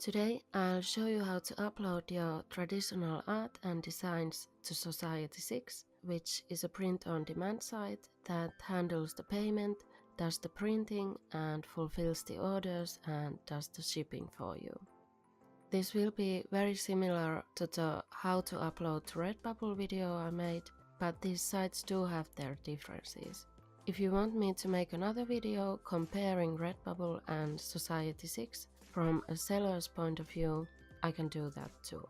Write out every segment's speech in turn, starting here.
Today I'll show you how to upload your traditional art and designs to Society6, which is a print-on-demand site that handles the payment, does the printing and fulfills the orders and does the shipping for you. This will be very similar to the how to upload to Redbubble video I made, but these sites do have their differences. If you want me to make another video comparing Redbubble and Society6 from a seller's point of view, I can do that too.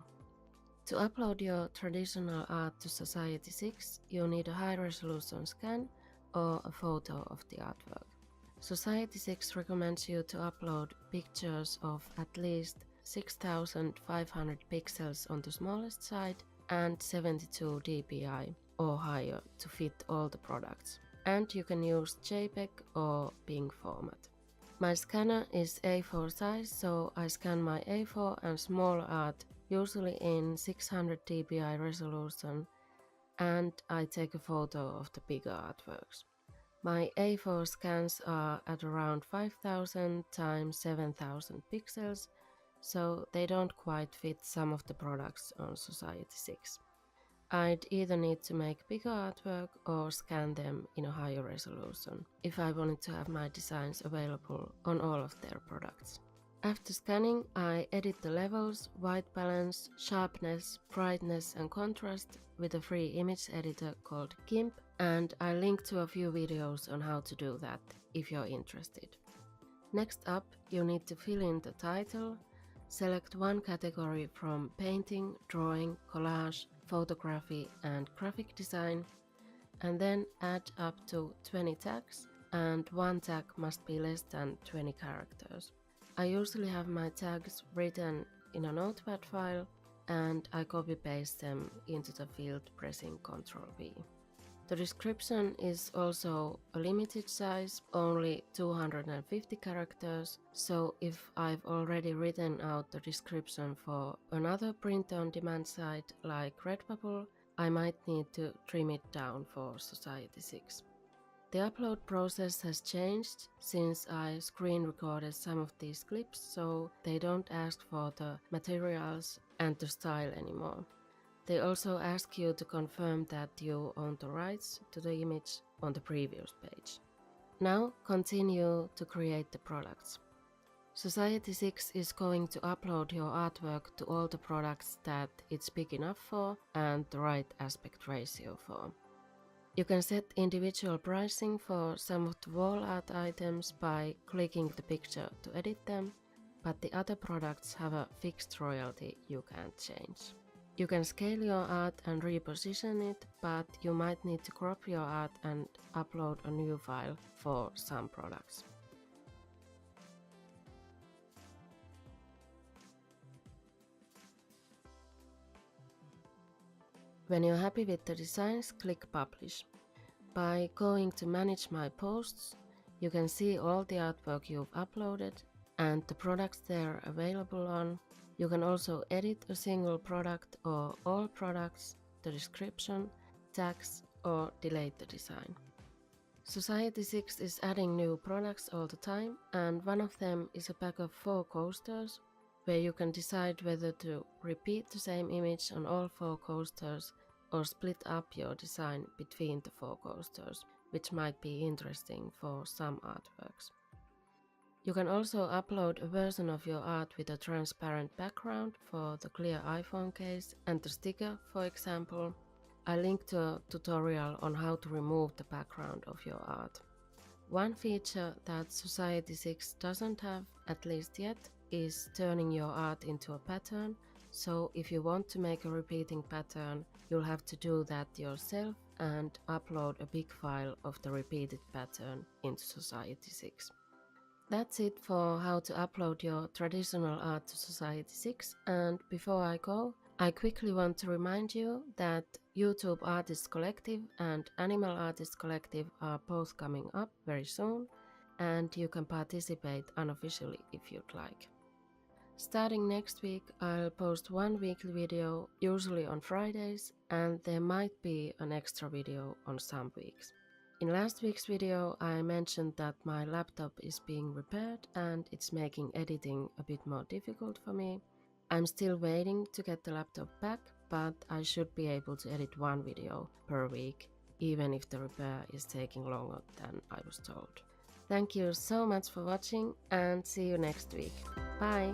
To upload your traditional art to Society6, you need a high-resolution scan or a photo of the artwork. Society6 recommends you to upload pictures of at least 6500 pixels on the smallest side and 72 dpi or higher to fit all the products. And you can use JPEG or PNG format. My scanner is A4 size, so I scan my A4 and small art usually in 600 dpi resolution, and I take a photo of the bigger artworks. My A4 scans are at around 5000 x 7000 pixels, so they don't quite fit some of the products on Society6. I'd either need to make bigger artwork or scan them in a higher resolution if I wanted to have my designs available on all of their products. After scanning, I edit the levels, white balance, sharpness, brightness and contrast with a free image editor called GIMP, and I link to a few videos on how to do that if you're interested. Next up, you need to fill in the title, select one category from painting, drawing, collage, photography and graphic design, and then add up to 20 tags, and one tag must be less than 20 characters. I usually have my tags written in a notepad file and I copy paste them into the field pressing Ctrl V. The description is also a limited size, only 250 characters, so if I've already written out the description for another print-on-demand site like Redbubble, I might need to trim it down for Society6. The upload process has changed since I screen recorded some of these clips, so they don't ask for the materials and the style anymore. They also ask you to confirm that you own the rights to the image on the previous page. Now continue to create the products. Society6 is going to upload your artwork to all the products that it's big enough for and the right aspect ratio for. You can set individual pricing for some of the wall art items by clicking the picture to edit them, but the other products have a fixed royalty you can't change. You can scale your art and reposition it, but you might need to crop your art and upload a new file for some products. When you're happy with the designs, click Publish. By going to Manage My Posts, you can see all the artwork you've uploaded and the products they're available on. You can also edit a single product or all products, the description, tags, or delete the design. Society6 is adding new products all the time, and one of them is a pack of 4 coasters, where you can decide whether to repeat the same image on all 4 coasters or split up your design between the 4 coasters, which might be interesting for some artworks. You can also upload a version of your art with a transparent background for the clear iPhone case and the sticker, for example. I linked to a tutorial on how to remove the background of your art. One feature that Society6 doesn't have, at least yet, is turning your art into a pattern, so if you want to make a repeating pattern, you'll have to do that yourself and upload a big file of the repeated pattern into Society6. That's it for how to upload your traditional art to Society6, and before I go, I quickly want to remind you that YouTube Artists Collective and Animal Artists Collective are both coming up very soon, and you can participate unofficially if you'd like. Starting next week, I'll post one weekly video, usually on Fridays, and there might be an extra video on some weeks. In last week's video, I mentioned that my laptop is being repaired and it's making editing a bit more difficult for me. I'm still waiting to get the laptop back, but I should be able to edit one video per week, even if the repair is taking longer than I was told. Thank you so much for watching and see you next week. Bye!